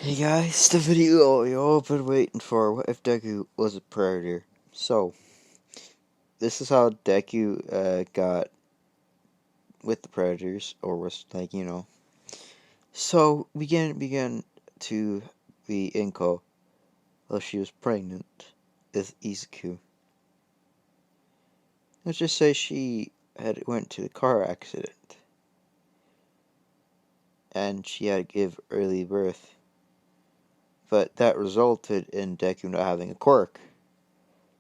Hey guys, the video you all been waiting for. What if Deku was a predator? So, this is how Deku got with the predators, or was like. So, began to be Inko while she was pregnant with Izuku. Let's just say she had went to the car accident, and she had to give early birth. But that resulted in Deku not having a quirk,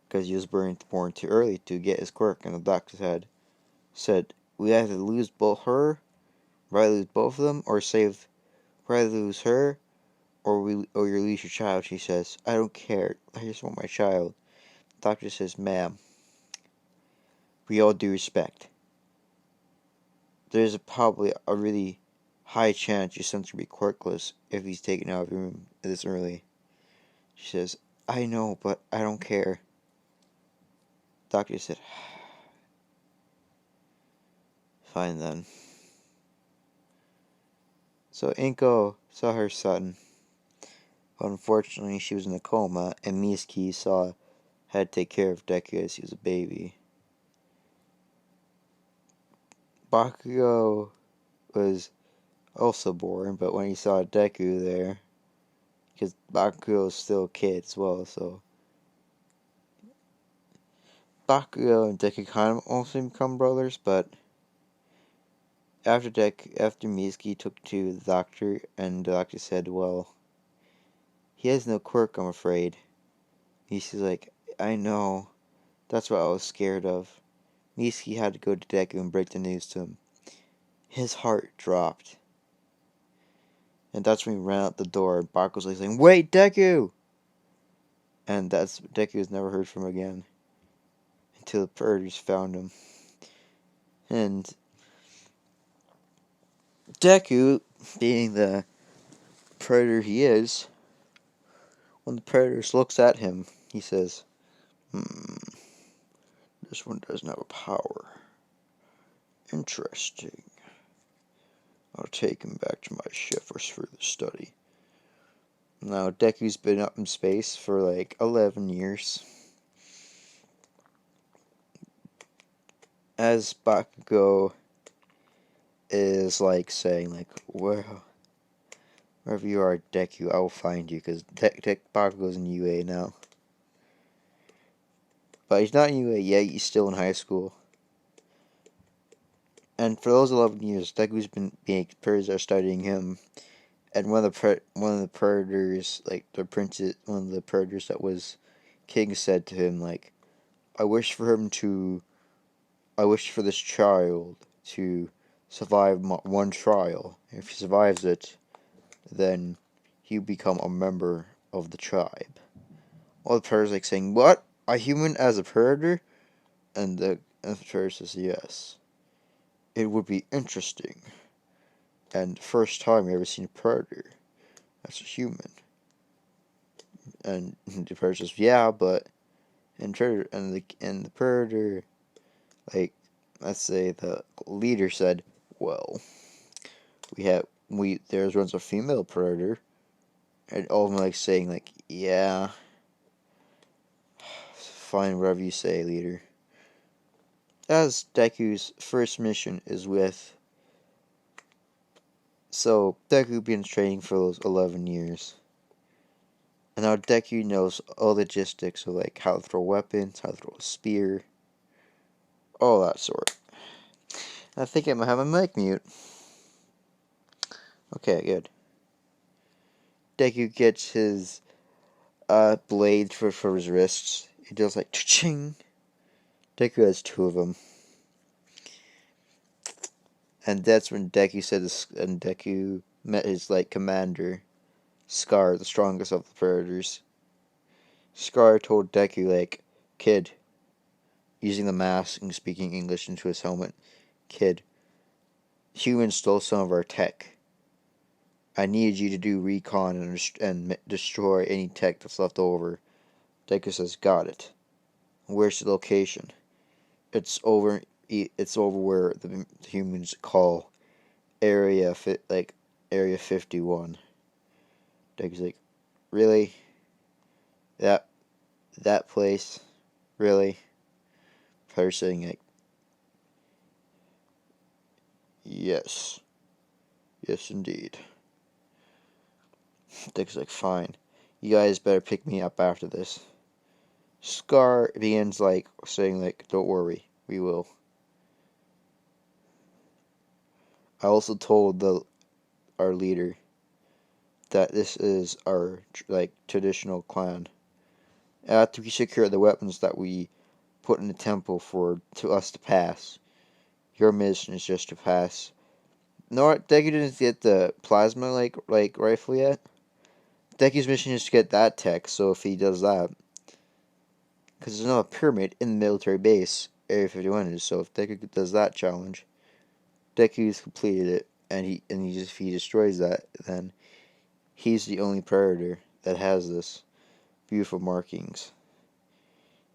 because he was born too early to get his quirk, and the doctor said we either lose both her, rather lose both of them, or rather lose her, or you lose your child. She says, I don't care. I just want my child. The doctor says, ma'am, we all due respect. There's probably a really high chance your son's gonna be quirkless if he's taken out of your room this early. She says, I know, but I don't care. The doctor said, fine then. So Inko saw her son. But unfortunately, she was in a coma, and Mizuki had to take care of Deku as he was a baby. Bakugo was also born, but when he saw Deku there, because Bakugo is still a kid as well, so Bakugo and Deku kind of also become brothers, but after Mizuki took to the doctor, and the doctor said, well, he has no quirk, I'm afraid. Mizuki's like, I know, that's what I was scared of. Mizuki had to go to Deku and break the news to him. His heart dropped. And that's when he ran out the door, and Bakugo's like saying, wait, Deku! And Deku was never heard from again. Until the predators found him. And Deku, being the predator he is, when the predators looks at him, he says, this one doesn't have a power. Interesting. I'll take him back to my ship for further study. Now, Deku's been up in space for like 11 years. As Bakugo is like saying, like, well, wherever you are, Deku, I will find you, because Bakugo's in UA now. But he's not in UA yet, he's still in high school. And for those 11 years, Deku's been being predators are studying him. And one of the predators, like one of the predators that was king, said to him, like, I wish for this child to survive one trial. If he survives it, then he'll become a member of the tribe. All the predators like saying, what? A human as a predator? And the predator says, yes. It would be interesting. And the first time you ever seen a predator that's a human. And the predator says, yeah, but the predator, like, let's say the leader said, well, there's once a female predator, and all of them like saying, like, yeah, fine, whatever you say, leader. As Deku's first mission is with, so Deku been training for those 11 years, and now Deku knows all the logistics of like how to throw weapons, how to throw a spear, all that sort. I think I might have my mic mute. Okay, good. Deku gets his blade for his wrists. He does like cha-ching. Deku has two of them. And that's when Deku met his like commander, Scar, the strongest of the predators. Scar told Deku, like, kid, using the mask and speaking English into his helmet, kid, humans stole some of our tech. I need you to do recon and destroy any tech that's left over. Deku says, got it. Where's the location? It's over where the humans call Area 51. Deku's like, really? That that place? Really? Predator's saying like, yes. Yes, indeed. Deku's like, fine. You guys better pick me up after this. Scar begins like saying like, don't worry, we will. I also told our leader that this is our like traditional clan. After we secure the weapons that we put in the temple for to us to pass, your mission is just to pass. No, Deku didn't get the plasma like rifle yet. Deku's mission is to get that tech. So if he does that, because there's another pyramid in the military base, Area 51 is. So if Deku does that challenge, Deku's completed it, and if he destroys that, then he's the only predator that has this beautiful markings.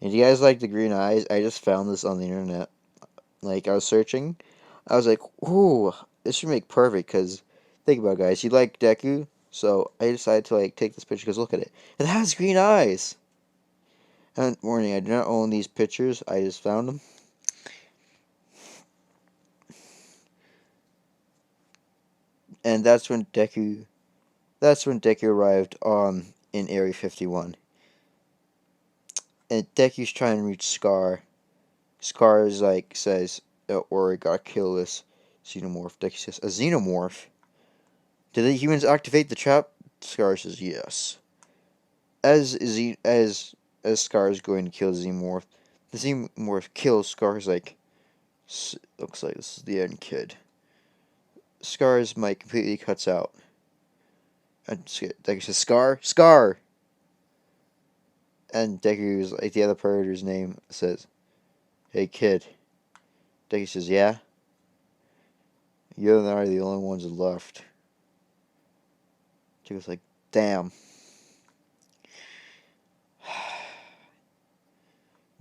And do you guys like the green eyes? I just found this on the internet. Like, I was searching. I was like, ooh, this should make perfect, because think about it, guys. You like Deku, so I decided to, like, take this picture, because look at it. It has green eyes! And warning, I do not own these pictures. I just found them. And that's when Deku arrived in Area 51. And Deku's trying to reach Scar. Scar is like says, or I gotta kill this xenomorph. Deku says, a xenomorph? Did the humans activate the trap? Scar says yes. As Scar is going to kill the xenomorph, the xenomorph kills Scar's like, looks like this is the end, kid. Scar's mic completely cuts out. And Deku says, Scar! And Deku's like the other predator's name says, hey kid. Deku says, yeah? You and I are the only ones left. Deku's like, damn.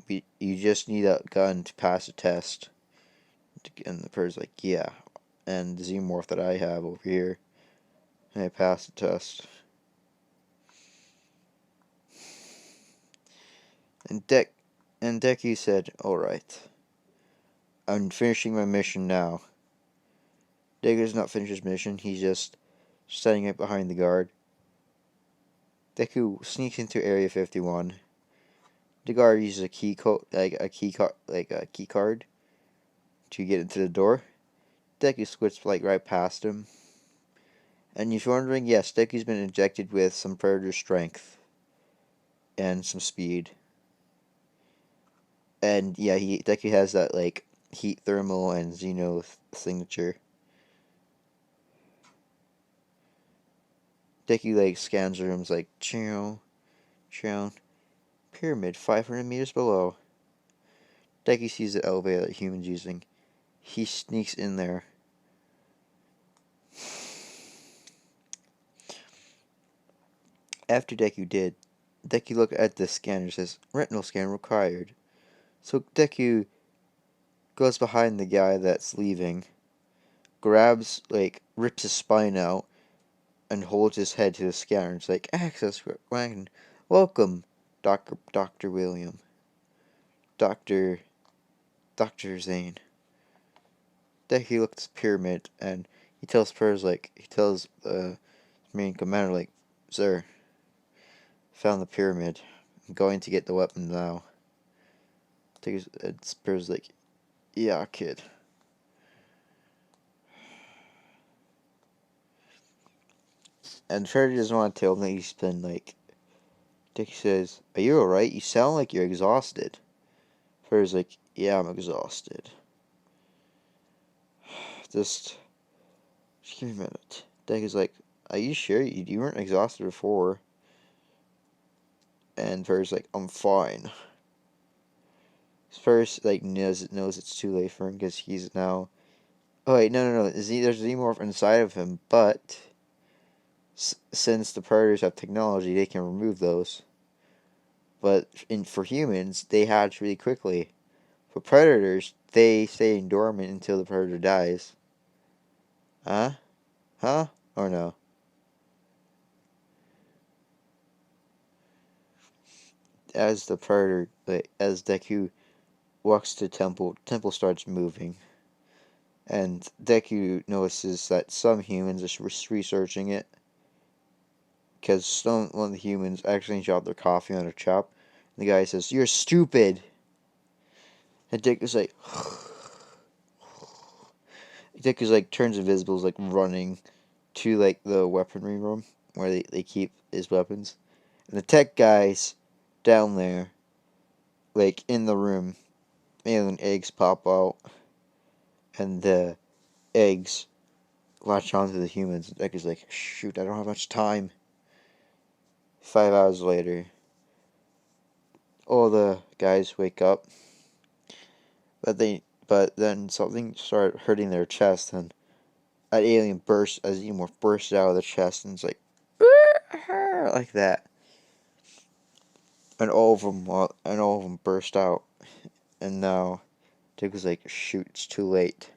You just need a gun to pass a test. And the predator's like, yeah. And the xenomorph that I have over here, and I passed the test. And Deku said, alright. I'm finishing my mission now. Deku does not finish his mission, he's just standing right behind the guard. Deku sneaks into Area 51. The guard uses a key card to get into the door. Deku squirts like right past him. And if you're wondering, yes, Deku's been injected with some predator strength and some speed. And yeah, Deku has that like heat thermal and Xeno signature. Deku like scans rooms like chow, pyramid 500 meters below. Deku sees the elevator that humans using. He sneaks in there. After Deku looked at the scanner, says retinal scan required. So Deku goes behind the guy that's leaving, rips his spine out, and holds his head to the scanner. It's like, access granted. Welcome, Dr. William. Dr. Zane. Then he looks at the pyramid, and he tells the main commander, like, sir, found the pyramid. I'm going to get the weapon now. Spurs like, yeah, kid. And Shredder doesn't want to tell him that he's been like. Dick says, are you alright? You sound like you're exhausted. Shredder's like, yeah, I'm exhausted. Just give me a minute. Dick is like, are you sure? You weren't exhausted before. And Shredder's like, I'm fine. First, like, knows it's too late for him because he's now. Oh wait, no. There's a Xenomorph inside of him, but since the Predators have technology, they can remove those. But for humans, they hatch really quickly. For Predators, they stay dormant until the Predator dies. Huh? Or no? as the predator, as Deku walks to temple starts moving, and Deku notices that some humans are researching it because one of the humans accidentally dropped their coffee on a chop. And the guy says, "You're stupid," and Deku's like, turns invisible, is like running to like the weaponry room where they keep his weapons, and the tech guys down there, like in the room, alien eggs pop out, and the eggs latch onto the humans. Deku's like, shoot, I don't have much time. 5 hours later, all the guys wake up, but then something started hurting their chest, and an alien burst, a xenomorph burst out of the chest, and it's like, like that, and all of them burst out, and now Deku's like, shoot, it's too late.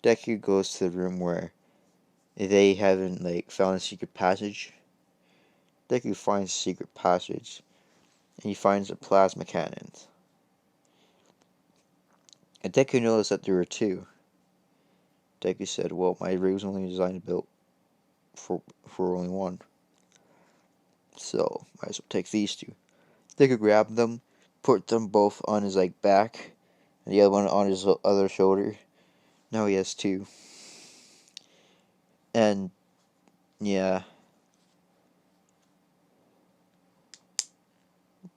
Deku goes to the room where they haven't like found a secret passage. Deku finds a secret passage, and he finds a plasma cannon. And Deku noticed that there were two. Deku said, "Well, my rig was only designed and built for only one, so might as well take these two." Deku grabbed them, put them both on his like back, and the other one on his other shoulder. Now he has two. And yeah,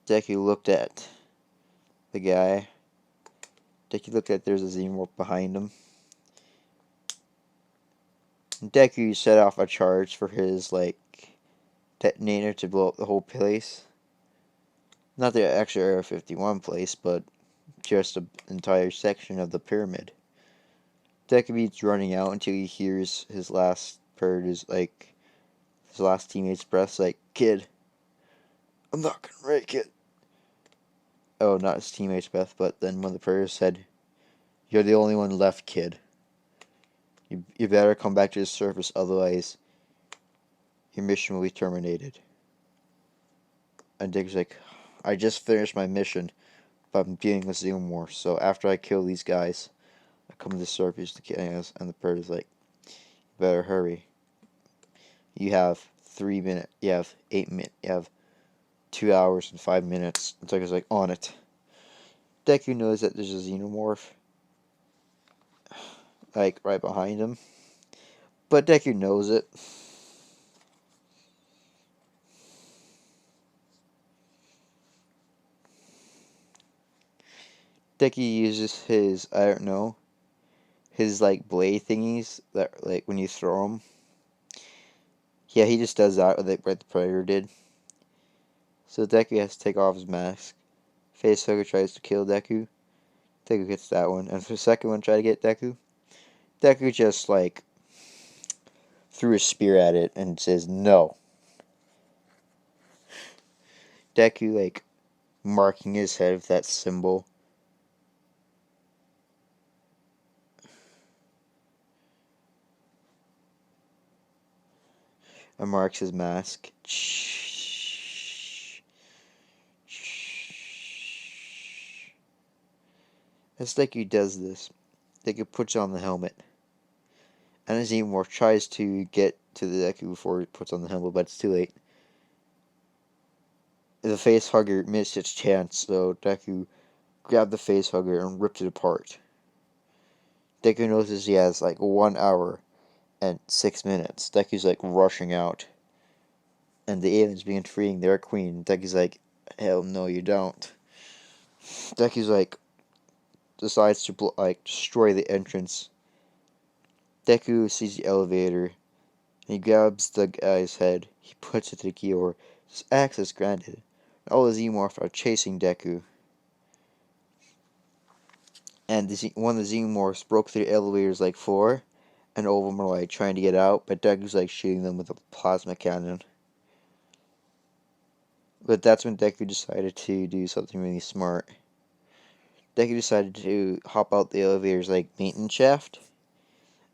Deku looked at the guy. Deku looked at there's a xenomorph behind him. And Deku set off a charge for his like detonator to blow up the whole place. Not the actual Area 51 place, but just an entire section of the pyramid. Deku beats running out until he hears his last his last teammate's breath, like, "Kid, I'm not gonna make it." Oh, not his teammate's breath, but then when the predator said, "You're the only one left, kid. You better come back to the surface, otherwise your mission will be terminated." And Deku's like, "I just finished my mission, but I'm dealing with xenomorphs, so after I kill these guys, I come to the surface to kill us." And the predator's like, "You better hurry. You have 3 minutes. You have 8 minutes. You have 2 hours and 5 minutes." And Deku's like, "On it." Deku knows that there's a xenomorph, like, right behind him. But Deku knows it. Deku uses his, I don't know, his, like, blade thingies that, like, when you throw them. Yeah, he just does that, like the Predator did. So Deku has to take off his mask. Facehugger tries to kill Deku. Deku gets that one. And for the second one, try to get Deku. Deku just, like, threw a spear at it and says no. Deku, like, marking his head with that symbol. And marks his mask. As Deku does this, Deku puts on the helmet. And as Xenomorph tries to get to the Deku before he puts on the helmet, but it's too late. The facehugger missed its chance, so Deku grabbed the facehugger and ripped it apart. Deku notices he has like 1 hour and 6 minutes. Deku's like rushing out. And the aliens begin freeing their queen. Deku's like, hell no, you don't. Deku's like, decides to destroy the entrance. Deku sees the elevator. He grabs the guy's head. He puts it to the keyboard. Access granted. All the Xenomorphs are chasing Deku. And one of the Xenomorphs broke through the elevator's like floor. And all of them are like trying to get out. But Deku's like shooting them with a plasma cannon. But that's when Deku decided to do something really smart. Deku decided to hop out the elevator's like maintenance shaft.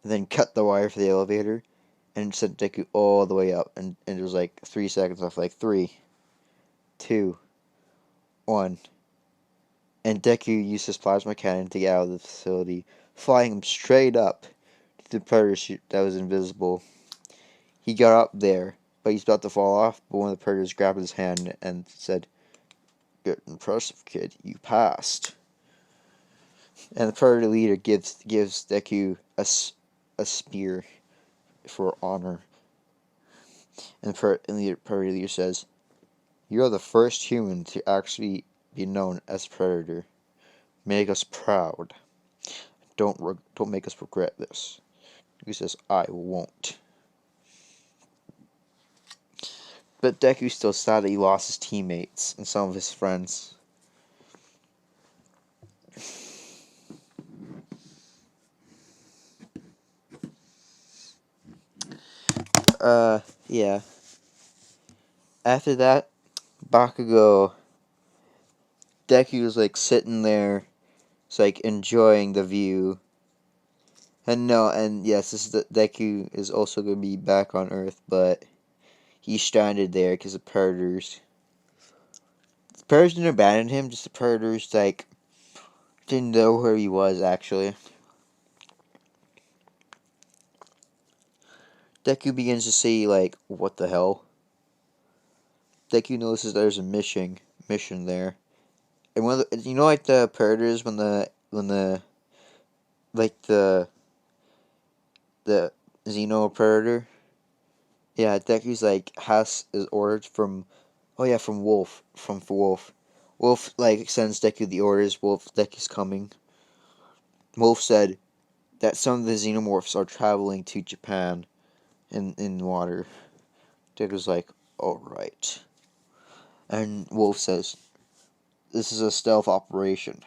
And then cut the wire for the elevator. And sent Deku all the way up. And it was like 3 seconds off. Like 3, 2, one. And Deku used his plasma cannon to get out of the facility, flying him straight up to the predator suit that was invisible. He got up there, but he's about to fall off, but one of the predators grabbed his hand and said, "Good, impressive, kid. You passed." And the predator leader gives Deku a spear for honor. And the predator leader says, "You are the first human to actually be known as Predator. Make us proud. Don't make us regret this." He says, "I won't." But Deku's still sad that he lost his teammates and some of his friends. Yeah. After that, Bakugo, Deku was like sitting there, it's like enjoying the view. And yes, Deku is also gonna be back on Earth, but he's stranded there because of predators. The predators didn't abandon him; just the predators like didn't know where he was actually. Deku begins to see like, what the hell? Deku notices there's a mission there, and like the predators when the like the Xeno predator. Yeah, Deku's like has is orders from, oh yeah, from Wolf. Wolf like sends Deku the orders. Deku's coming. Wolf said that some of the xenomorphs are traveling to Japan in water. Deku's like, all right. And Wolf says, "This is a stealth operation.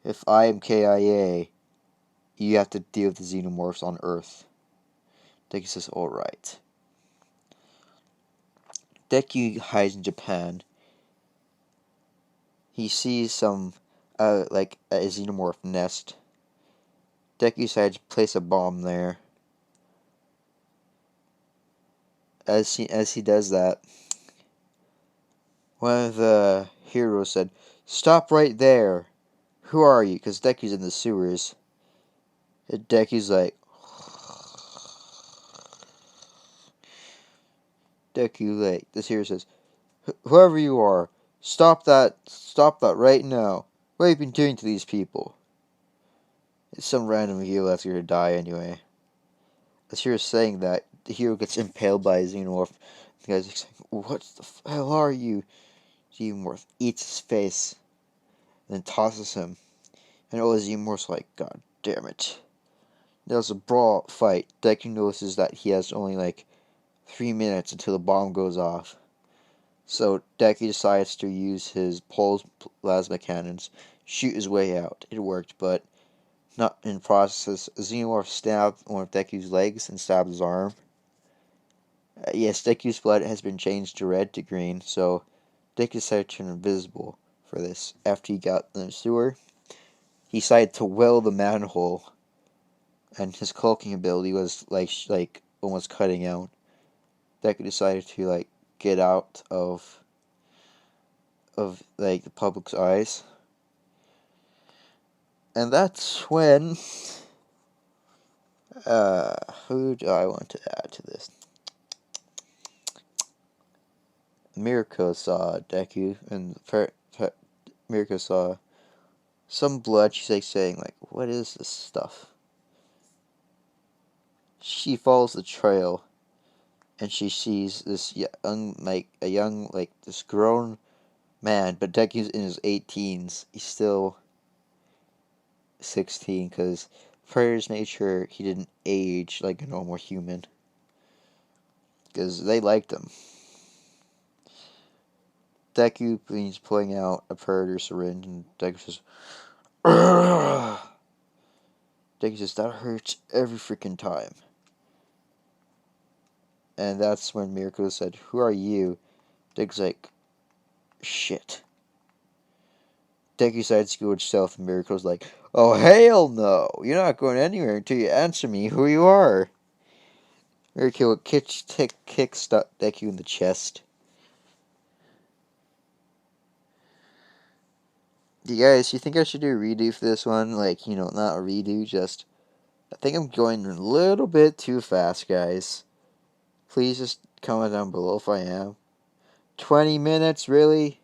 If I am KIA, you have to deal with the xenomorphs on Earth." Deku says, all right. Deku hides in Japan. He sees some, like a xenomorph nest. Deku decides to place a bomb there. As he does that, one of the heroes said, "Stop right there. Who are you?" Because Deku's in the sewers. And Deku's like, this hero says, "Whoever you are, stop that right now. What have you been doing to these people?" It's some random hero that's going to die anyway. As he was saying that, the hero gets impaled by a xenomorph. The guy's like saying, "What the hell are you?" The xenomorph eats his face, and then tosses him. And all the xenomorphs are like, "God damn it." There's a brawl fight. Deku notices that he has only like 3 minutes until the bomb goes off. So Deku decides to use his pulse plasma cannons, shoot his way out. It worked, but not in the process. A xenomorph stabbed one of Deku's legs and stabbed his arm. Yes, Deku's blood has been changed to red to green, so Deku decided to turn invisible for this. After he got in the sewer, he decided to well the manhole, and his cloaking ability was like almost cutting out. Deku decided to like get out of like the public's eyes, and that's when who do I want to add to this? Mirko saw Deku, and Mirko saw some blood. She's like saying like, "What is this stuff?" She follows the trail, and she sees this this grown man, but Deku's in his 18s. He's still 16 because Predators made sure he didn't age like a normal human because they liked him. Deku is pulling out a Predator syringe, and Deku says, "Urgh!" Deku says, "That hurts every freaking time." And that's when Mirko said, "Who are you?" Deku's like, "Shit." Deku decides to go himself, and Mirko's like, "Oh, hell no! You're not going anywhere until you answer me who you are." Mirko kicks Deku in the chest. You think I should do a redo for this one? Like, not a redo, just... I think I'm going a little bit too fast, guys. Please just comment down below if I am. 20 minutes, really?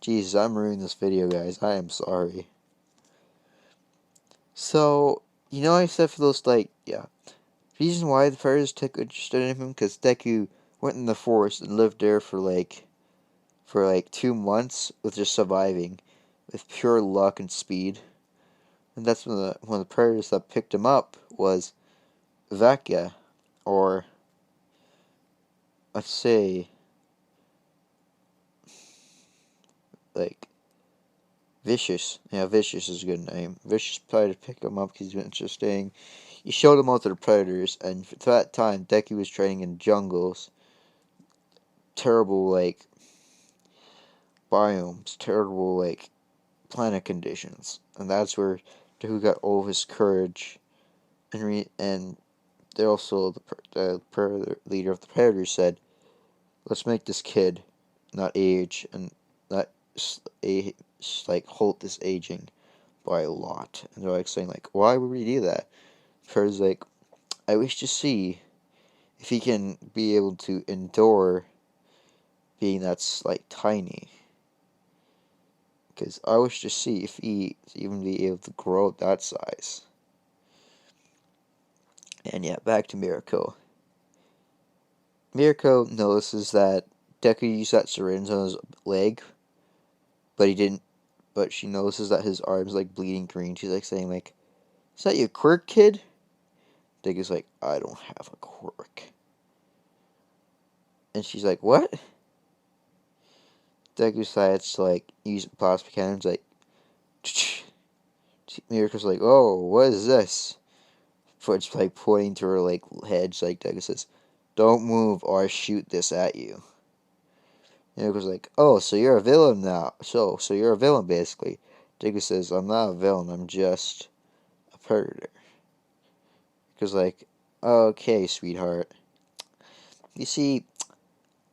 Jesus, I'm ruining this video, guys. I am sorry. So, I said for those, reason why the pirates took interested in him, because Deku went in the forest and lived there for 2 months with just surviving, with pure luck and speed. And that's when one of the predators that picked him up was Vaca, or let's say, like, Vicious. Yeah, Vicious is a good name. Vicious tried to pick him up because he's interesting. He showed him out to the predators, and for that time, Deku was training in jungles. Terrible, biomes. Terrible, planet conditions. And that's where Deku got all of his courage. And they also, the leader of the predators said, let's make this kid not age and not halt this aging by a lot. And they're saying why would we do that? Because I wish to see if he can be able to endure being that's tiny. Because I wish to see if he even be able to grow that size. And yeah, back to Mirko. Mirko notices that Deku used that syringe on his leg, but he didn't. But she notices that his arm's bleeding green. She's saying "Is that your quirk, kid?" Deku's "I don't have a quirk." And she's "What?" Deku decides to use plastic cannons Mirko's "Oh, what is this?" Foot's pointing to her head. Deku says, "Don't move or I shoot this at you." Mirko's "Oh, so you're a villain now. So you're a villain basically." Deku says, "I'm not a villain, I'm just a predator." Because "Okay, sweetheart. You see,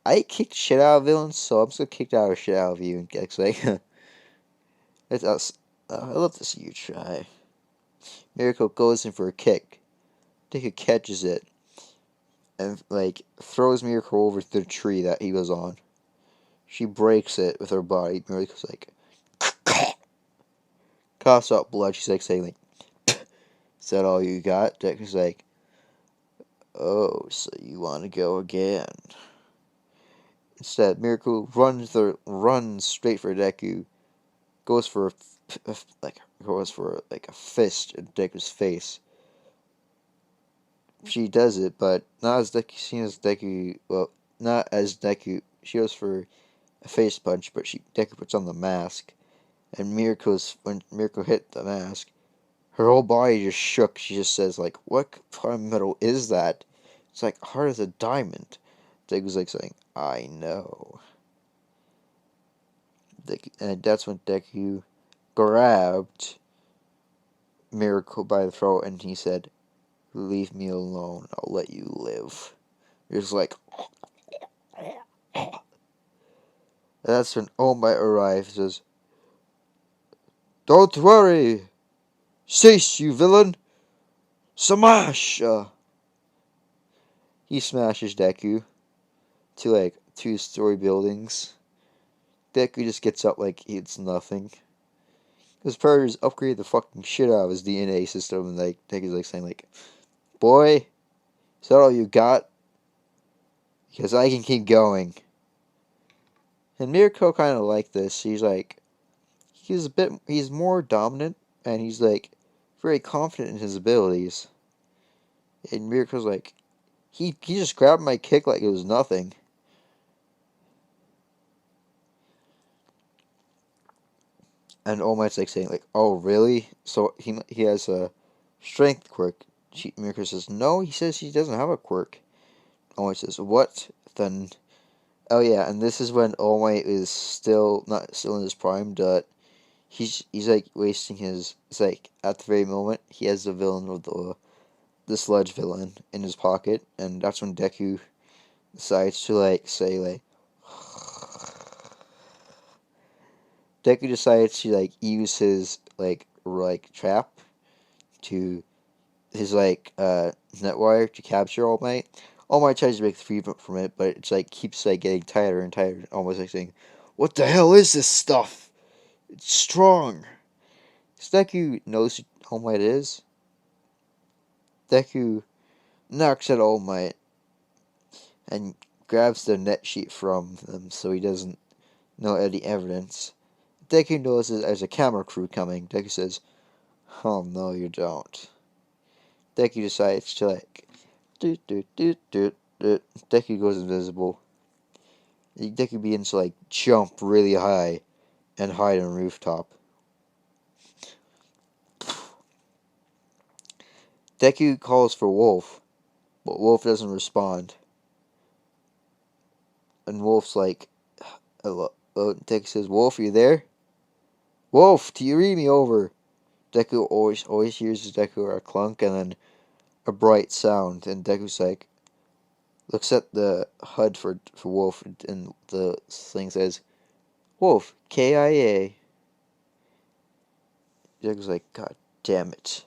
I kicked shit out of villains, so I'm just gonna kick out of shit out of you." And Gek's it's us. I love to see you try. Mirko goes in for a kick. Deku catches it and throws Mirko over the tree that he was on. She breaks it with her body. Mirko's coughs out blood. She's saying "Is that all you got?" Deku's "Oh, so you want to go again?" Instead, Mirko runs straight for Deku, goes for a fist in Deku's face. She does it, but not as Deku. Seen as Deku. Well, not as Deku. She goes for a face punch, but Deku puts on the mask, and when Mirko hit the mask, her whole body just shook. She just says "What kind of metal is that?" It's hard as a diamond. Deku's saying, "I know." And that's when Deku grabbed Mirko by the throat and he said, "Leave me alone. I'll let you live." He was that's when All Might arrives. Says, "Don't worry. Cease, you villain. Smash!" He smashes Deku to 2-story buildings. Deku just gets up like it's nothing. His predators upgrade the fucking shit out of his DNA system, and Deku's saying "Boy, is that all you got? Because I can keep going." And Mirko kind of this. He's more dominant, and he's very confident in his abilities. And Mirko's he just grabbed my kick like it was nothing. And All Might's saying "Oh, really?" So he has a strength quirk. Mirko says no. He says he doesn't have a quirk. All Might says what? Then oh yeah, and this is when All Might is not still in his prime. But he's wasting his. It's at the very moment he has the villain of the sludge villain in his pocket, and that's when Deku decides to say Deku decides to use his trap to his net wire to capture All Might. All Might tries to break free from it, but it's keeps getting tighter and tighter, almost saying, "What the hell is this stuff? It's strong." Deku knows who All Might is. Deku knocks at All Might and grabs the net sheet from them so he doesn't know any evidence. Deku notices there's a camera crew coming. Deku says, "Oh no, you don't." Deku decides to doot doot doot doot doot. Deku goes invisible. Deku begins to jump really high and hide on a rooftop. Deku calls for Wolf, but Wolf doesn't respond. And Wolf's Deku says, "Wolf, are you there? Wolf, do you read me over?" Deku always hears Deku a clunk and then a bright sound, and Deku's looks at the HUD for Wolf, and the thing says, "Wolf, KIA." Deku's "God damn it."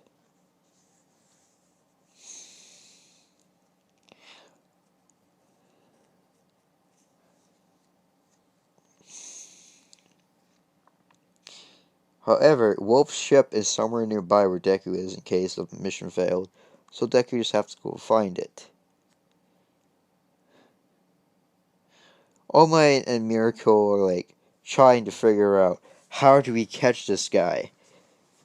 However, Wolf's ship is somewhere nearby where Deku is in case the mission failed, so Deku just has to go find it. All Might and Miracle are trying to figure out how do we catch this guy,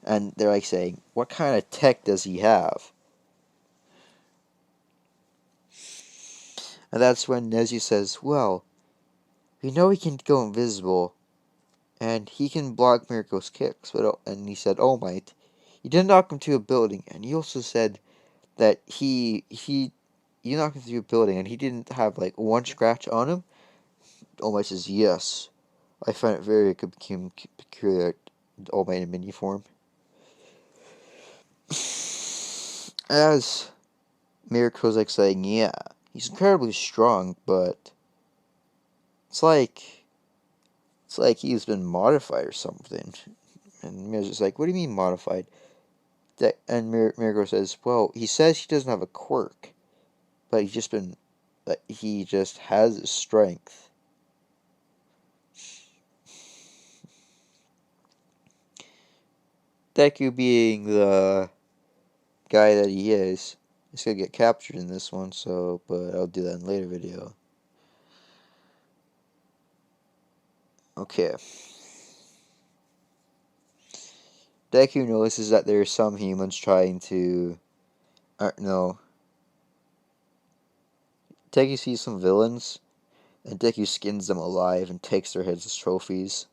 and they're saying, "What kind of tech does he have?" And that's when Nezu says, "Well, we know he can go invisible, and he can block Miracle's kicks." And he said, "All Might, you did knock him to a building, and he also said that you knocked him through a building, and he didn't have one scratch on him." All Might says, "Yes, I find it very peculiar." All Might in mini form. As Miracle's saying, "Yeah, he's incredibly strong, but it's like he's been modified or something." And Miracle's "What do you mean modified?" And Miracle says, "Well, he says he doesn't have a quirk, but he just has his strength." Deku, being the guy that he is gonna get captured in this one, but I'll do that in a later video. Okay. Deku notices that there are some humans trying to... no. Deku sees some villains, and Deku skins them alive and takes their heads as trophies.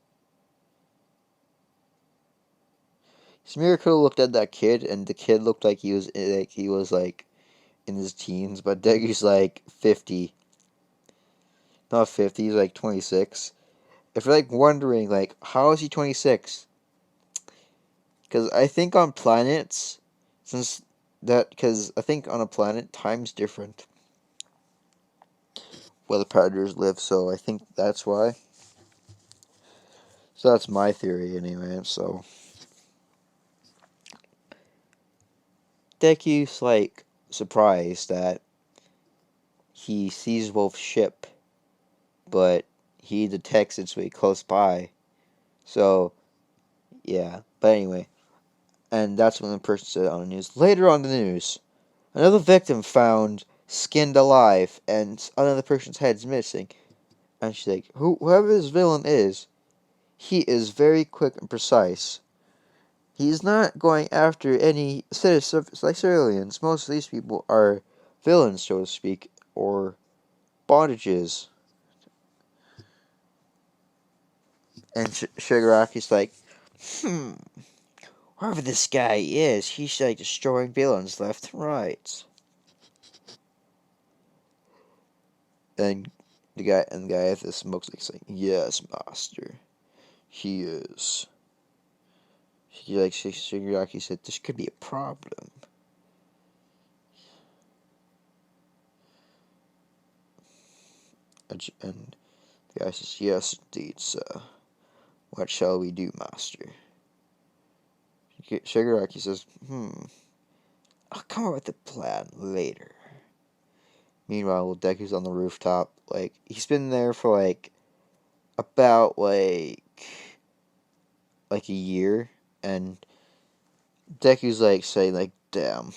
Miracle looked at that kid, and the kid looked like he was in his teens, but Deku's 50. Not 50, he's 26. If you're wondering how is he 26? Because I think on planets, because I think on a planet time's different where the predators live, so I think that's why. So that's my theory anyway. So Deku's surprised that he sees Wolf's ship, but he detects it's way close by. So yeah, but anyway, and that's when the person said on the news. Later on the news, another victim found skinned alive, and another person's head's missing. And she's whoever this villain is, he is very quick and precise. He's not going after any civilians. Most of these people are villains, so to speak, or bondages." And Shigaraki's "Whoever this guy is, he's destroying villains left and right." And the guy at the smoke's saying, "Yes, master, he is." Shigaraki said, "This could be a problem." And the guy says, "Yes, indeed, sir. What shall we do, master? Shigaraki says, I'll come up with a plan later. Meanwhile, Deku's on the rooftop. Like, he's been there for, like, about, like a year. And Deku's, like, saying, like, damn.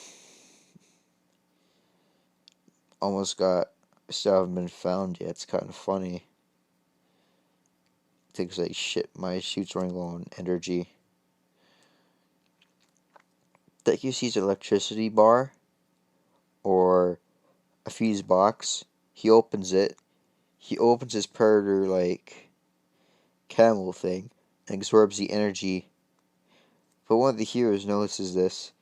Almost got, still haven't been found yet. It's kind of funny. Deku's like, shit, my suit's running low on energy. Deku sees an electricity bar or a fuse box. He opens it. He opens his predator, like, camel thing and absorbs the energy. But one of the heroes notices this,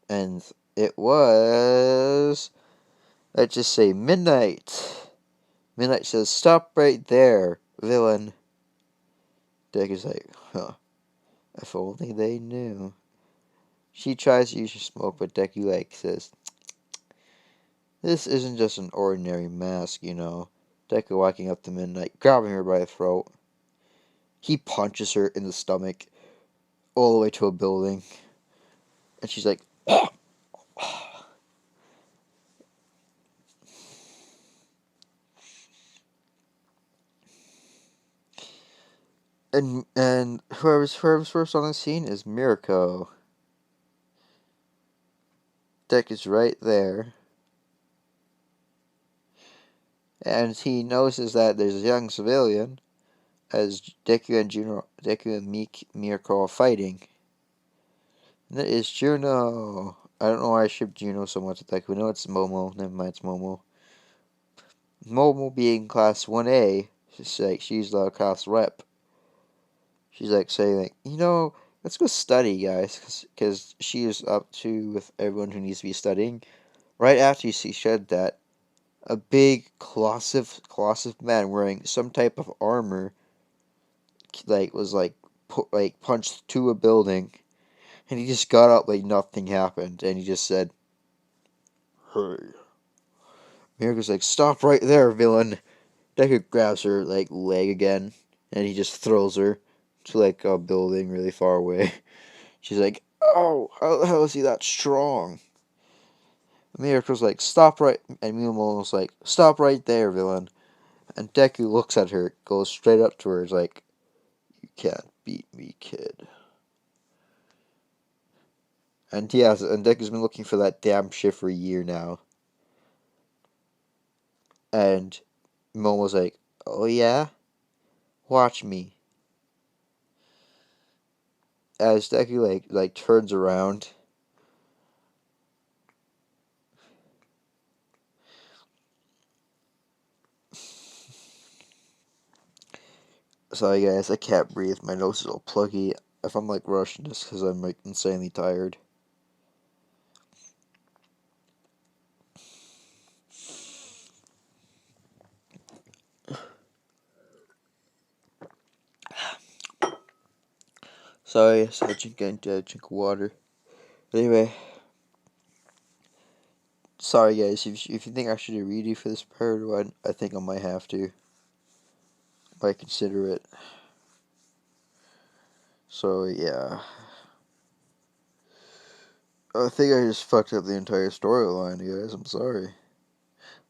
and it was, let's just say, Midnight. Midnight says, stop right there, villain. Deku's like, huh, if only they knew. She tries to use her smoke, but Deku, like, says, this isn't just an ordinary mask, you know. Deku walking up to Midnight, grabbing her by the throat. He punches her in the stomach all the way to a building. And she's like, oh. And whoever's first on the scene is Mirko. Deck is right there. And he notices that there's a young civilian as Deku and Mirko are fighting. And that is Juno. I don't know why I ship Juno so much with Deku. No, it's Momo. Never mind, it's Momo. Momo being class 1A, she's the class rep. She's like saying, like, you know, let's go study, guys, because she is up to with everyone who needs to be studying. Right after she said that, a big colossive man wearing some type of armor, like, was like punched to a building, and he just got up like nothing happened, and he just said, "Hey." Mirko's like, "Stop right there, villain." Deku grabs her like leg again, and he just throws her to like a building really far away. She's like, "Oh, how the hell is he that strong?" Mirko's like, "Stop right," and Miyamoto's like, "Stop right there, villain." And Deku looks at her, goes straight up to her, is like, "You can't beat me, kid." And yes, and Deku's been looking for that damn shit for a year now. And Momo's like, "Oh yeah? Watch me." As Deku like turns around. Sorry guys, I can't breathe. My nose is all pluggy. If I'm like rushing, just because I'm like insanely tired. Sorry, so I drink of water. Anyway, sorry guys. If you think I should read you for this part, I think I might have to. Might consider it. So yeah, I think I just fucked up the entire storyline, guys. I'm sorry.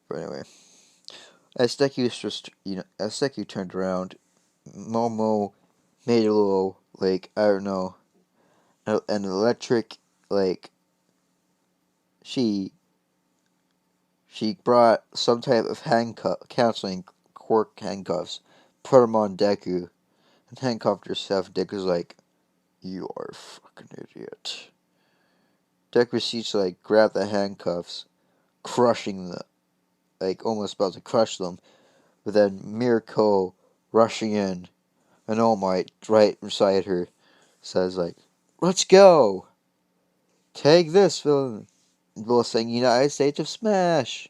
But anyway, as Deku turned around, Momo made a little, like, I don't know, an electric, like, she brought some type of counseling quirk handcuffs, put them on Deku, and handcuffed herself. Deku's like, "You are a fucking idiot." Deku proceeds to, like, grab the handcuffs, crushing the, like, almost about to crush them, but then Mirko rushing in, and All Might right beside her says, like, "Let's go! Take this, villain!" Both saying United States of Smash!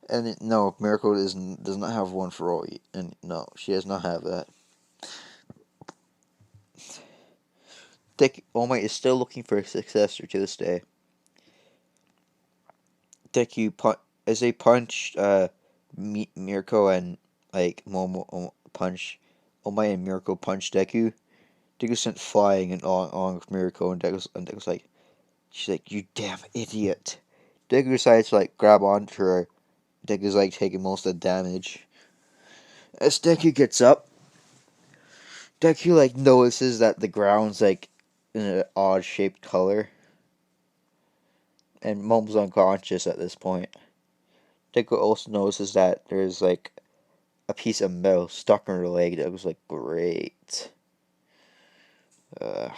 And no, Miracle does not have one for all, and no, she does not have that. All Might is still looking for a successor to this day. As they punched Mirko and like Momo punch, All Might and Miracle punch Deku. Deku sent flying and on with Mirko, and Deku's like, she's like, you damn idiot. Deku decides to like grab onto her. Deku's like taking most of the damage. As Deku gets up, Deku like notices that the ground's like in an odd shaped color, and Momo's unconscious at this point. Deku also notices that there's like a piece of metal stuck in her leg. That was like great. Uh,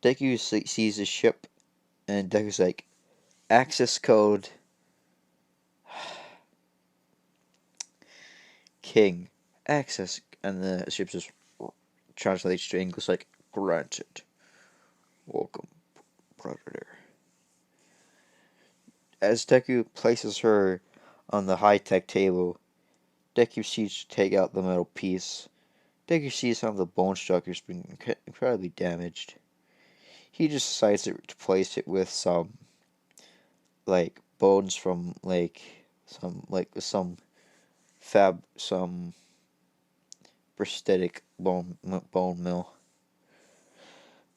Deku sees the ship, and Deku's like, access code King. Access. And the ship just translates to English like, granted. Welcome, Predator. As Deku places her on the high-tech table, Deku sees to take out the metal piece. Deku sees some of the bone structures being incredibly damaged. He just decides to place it with some like bones from some prosthetic bone mill.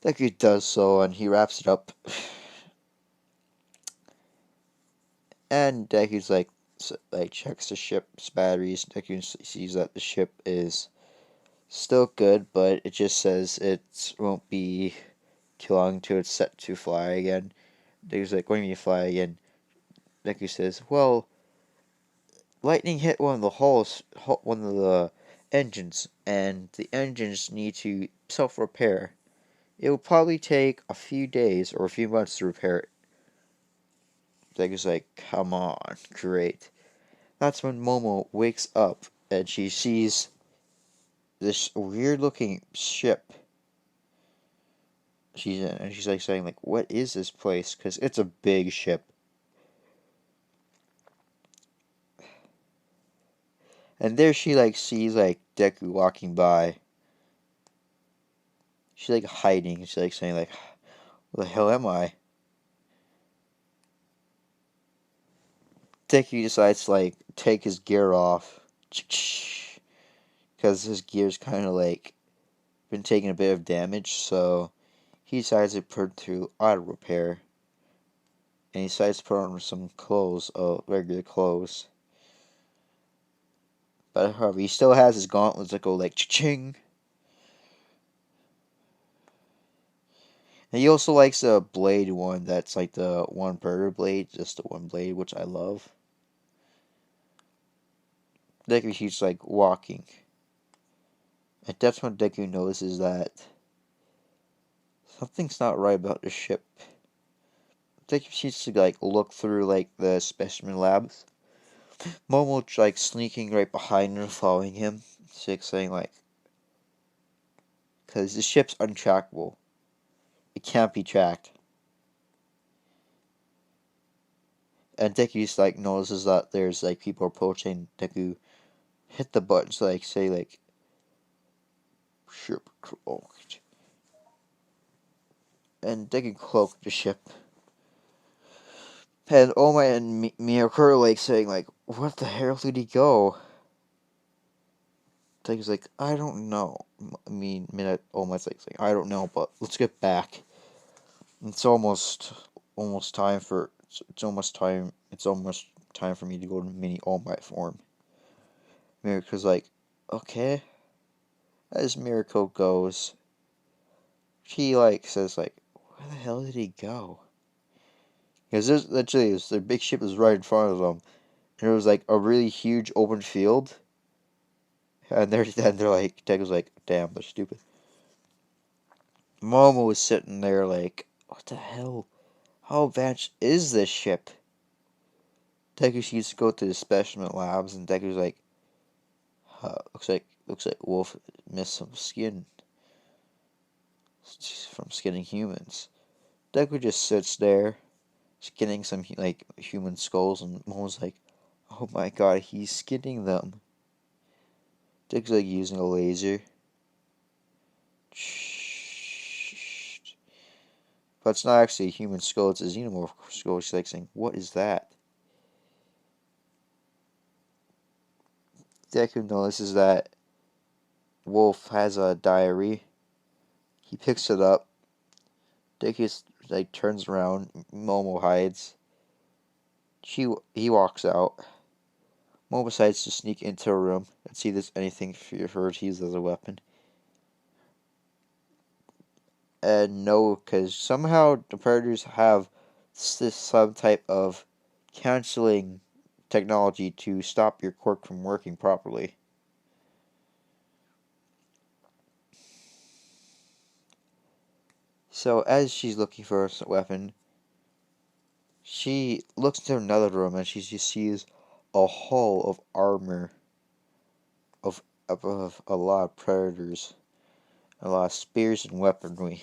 Deku does so, and he wraps it up. And Deku's like checks the ship's batteries. Deku sees that the ship is still good, but it just says it won't be too long until it's set to fly again. Deku's like, what do you mean fly again? Deku says, well, lightning hit one of the engines, and the engines need to self-repair. It will probably take a few days or a few months to repair it. Deku's like, come on, great. That's when Momo wakes up and she sees this weird-looking ship. She's like saying like, what is this place? Because it's a big ship. And there she like sees like Deku walking by. She's like hiding. She's like saying like, "What the hell am I?" Deku decides to like take his gear off because his gear's kind of like been taking a bit of damage. So he decides to put it through auto repair, and he decides to put on some clothes, regular clothes. But however, he still has his gauntlets that go like ching. And he also likes the blade one that's like the one burger blade, just the one blade, which I love. Deku keeps like walking. And that's when Deku notices that something's not right about the ship. Deku seems to like look through like the specimen labs. Momo's like sneaking right behind him, following him. She's saying like, because the ship's untrackable. It can't be tracked. And Deku's like notices that there's like people approaching. Deku hit the buttons like say like ship cloaked. And Deku cloaked the ship. And Oma and Miyako are like saying like, what the hell did he go? Deku's like, I don't know. I mean, Oma's like saying, I don't know, but let's get back. It's almost time for it's almost time for me to go to mini All Might form. Miriko's like, okay. As Miriko goes, she like says like, where the hell did he go? Because there's literally the big ship is right in front of them, and there was like a really huge open field, and they're like, Deku's like, damn, they're stupid. Momo was sitting there like, what the hell? How advanced is this ship? Deku used to go to the specimen labs, and Deku's like, looks like Wolf missed some skin from skinning humans. Deku just sits there, skinning some like human skulls, and Momo's like, oh my god, he's skinning them. Deku's like using a laser. But it's not actually a human skull, it's a xenomorph skull. She's like saying, what is that? Deku notices that Wolf has a diary, He picks it up. Deku like turns around. Momo hides. He walks out. Momo decides to sneak into a room and see if there's anything for her to use as a weapon. And no, because somehow the predators have some type of canceling technology to stop your quirk from working properly. So as she's looking for a weapon, she looks into another room and she just sees a hull of armor of a lot of predators, a lot of spears and weaponry.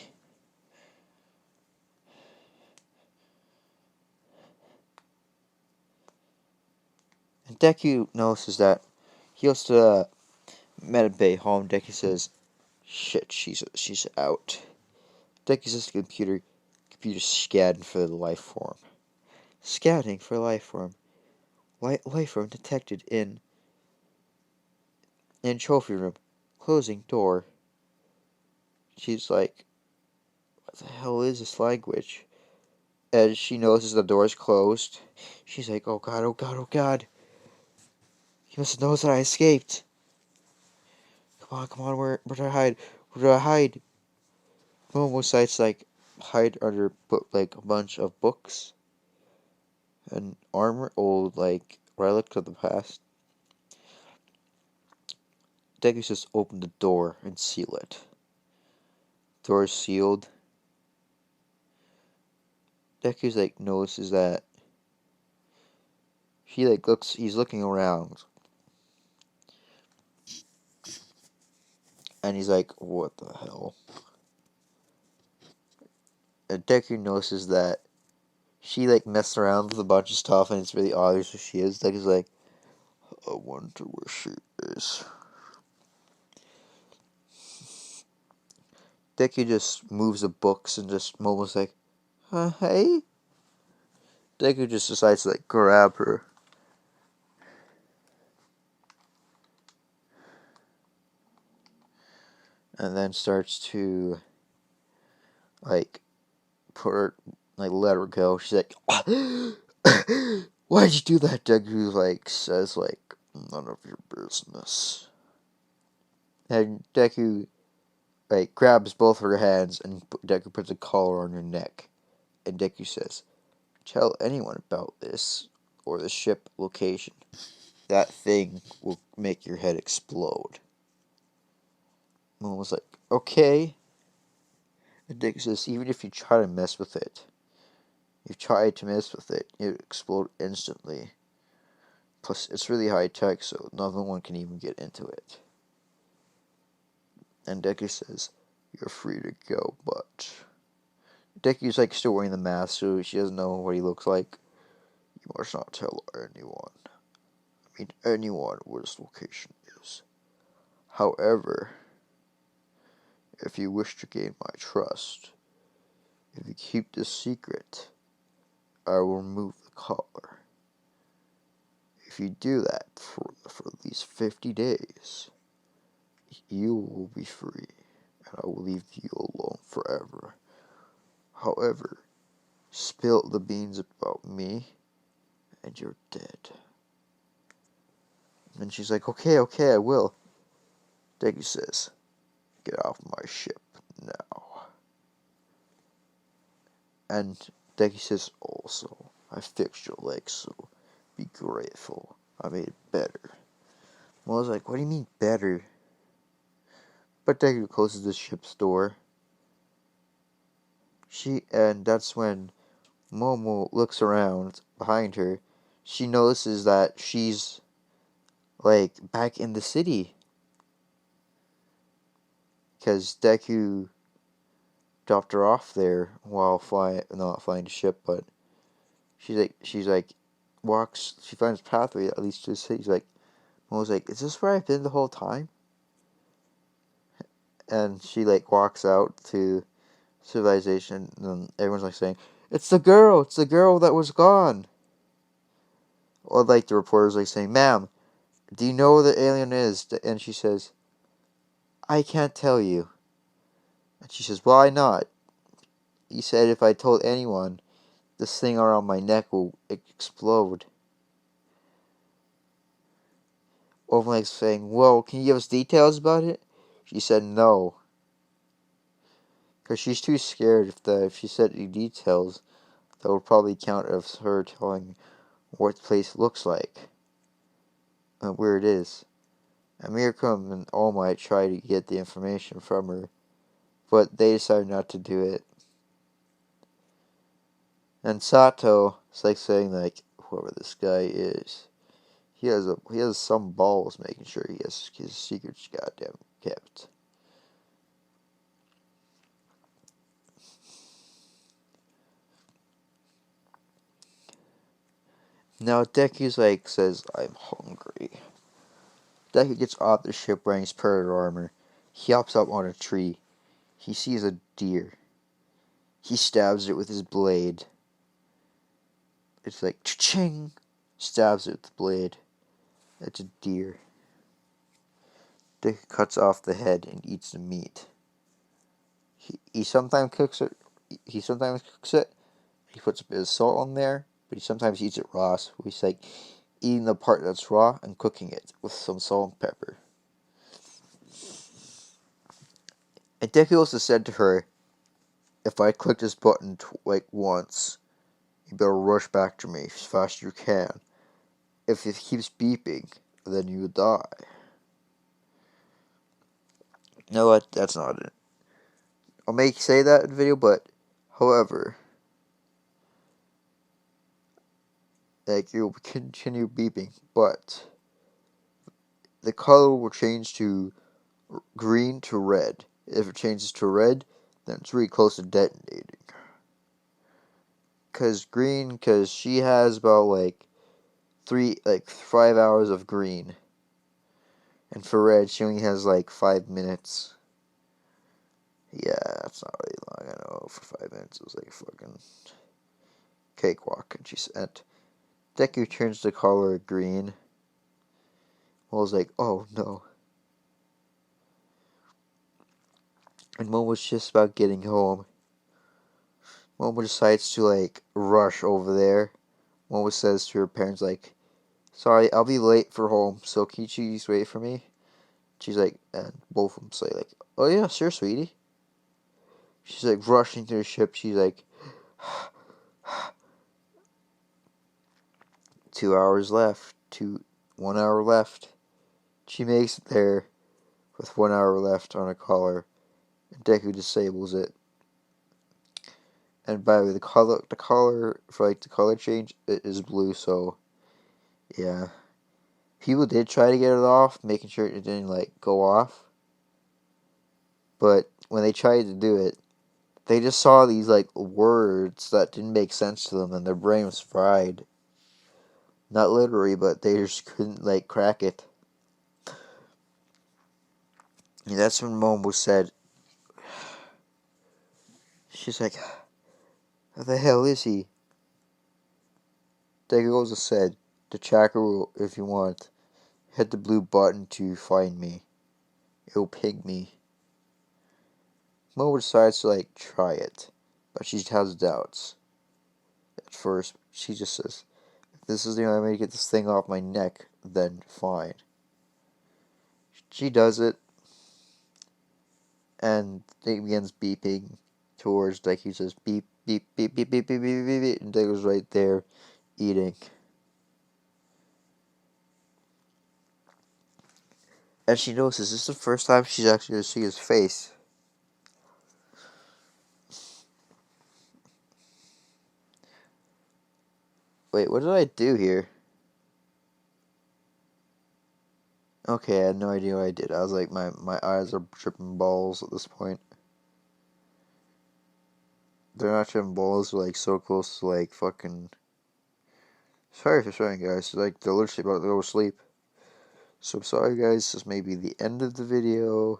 And Deku notices that he goes to the medbay home. Deku says, "Shit, she's out." Deku says to the computer scanning for the life form. Scanning for life form. Life form detected in trophy room. Closing door. She's like, what the hell is this language? As she notices the door is closed, she's like, oh god, oh god, oh god. He must have noticed that I escaped. Come on, where do I hide? Where do I hide? Momo decides like hide under like a bunch of books and armor, old like relics of the past. Deku just open the door and seal it. Door is sealed. Deku's like notices that he's looking around and he's like, what the hell? And Deku notices that she like messed around with a bunch of stuff and it's really obvious who she is. Deku's like, I wonder where she is. Deku just moves the books and just Momo's like, hey? Deku just decides to like grab her. And then starts to like put her like let her go. She's like, why'd you do that? Deku like says like none of your business. And Deku like grabs both her hands and Deku puts a collar on her neck. And Deku says, tell anyone about this or the ship location. That thing will make your head explode. Momo was like, okay. And Deku says, even if you try to mess with it, it would explode instantly. Plus, it's really high tech, so no one can even get into it. And Deku says, you're free to go, but... Deku's like still wearing the mask, so she doesn't know what he looks like. You must not tell anyone. Anyone where this location is. However, if you wish to gain my trust, if you keep this secret, I will remove the collar. If you do that for at least 50 days, you will be free, and I will leave you alone forever. However, spill the beans about me, and you're dead. And she's like, okay, I will. Deku says, get off my ship now. And Deku says, also, I fixed your leg, so be grateful. I made it better. Momo's like, what do you mean better? But Deku closes the ship's door. And that's when Momo looks around behind her. She notices that she's like back in the city. Because Deku dropped her off there while not flying the ship, but she's like she finds a pathway at least to the city. She's like, Momo's like, is this where I've been the whole time? And she like walks out to civilization, and everyone's like saying, it's the girl that was gone. Or like the reporter's like saying, ma'am, do you know where the alien is? And she says, I can't tell you. And she says, why not? He said if I told anyone, this thing around my neck will explode. Overlake's saying, well, can you give us details about it? She said no. Because she's too scared if she said any details, that would probably count as her telling what the place looks like and where it is. And Mirakum and All Might try to get the information from her, but they decided not to do it. And Sato is like saying like, whoever this guy is, he has some balls making sure he has his secrets goddamn kept. Now Deku's like says, I'm hungry. Deku gets off the ship wearing his predator armor. He hops up on a tree. He sees a deer. He stabs it with his blade. It's like cha-ching! Stabs it with the blade. It's a deer. Deku cuts off the head and eats the meat. He sometimes cooks it. He sometimes cooks it. He puts a bit of salt on there, but he sometimes eats it raw. So he's like eating the part that's raw and cooking it with some salt and pepper. And Deku also said to her, if I click this button once, you better rush back to me as fast as you can. If it keeps beeping, then you die. You know what? That's not it. I'll make you say that in the video, but however, like you'll continue beeping, but the color will change to green to red. If it changes to red, then it's really close to detonating. Cause she has about 5 hours of green. And for red, she only has 5 minutes. Yeah, that's not really long. I know, for 5 minutes, it was like a fucking cakewalk. And she said, Deku turns the color green. Momo's like, oh no. And Momo's just about getting home. Momo decides to rush over there. Momo says to her parents sorry, I'll be late for home, so can you please wait for me? She's like, and both of them say oh yeah, sure, sweetie. She's rushing to the ship. She's 2 hours left. 1 hour left. She makes it there with 1 hour left on her collar, and Deku disables it. And by the way, the color for the color change, it is blue. So yeah, people did try to get it off, making sure it didn't go off. But when they tried to do it, they just saw these words that didn't make sense to them, and their brain was fried. Not literally, but they just couldn't crack it. And that's when Momo said, she's like, "How the hell is he?" Deku also said, "The tracker will, if you want, hit the blue button to find me. It'll ping me." Momo decides to try it, but she has doubts. At first, she just says, "If this is the only way to get this thing off my neck, then fine." She does it, and it begins beeping towards Deku. Says beep beep beep beep beep beep beep beep, beep and Deku's right there eating. And she notices this is the first time she's actually going to see his face. Wait, what did I do here? Okay, I had no idea what I did. I was like, my eyes are tripping balls at this point. They're not tripping balls, they're so close to fucking... Sorry for showing guys, they're literally about to go to sleep. So I'm sorry guys, this may be the end of the video.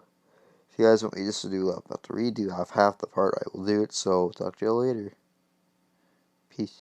If you guys want me just to do about the redo, I have half the part, I will do it, so talk to you later.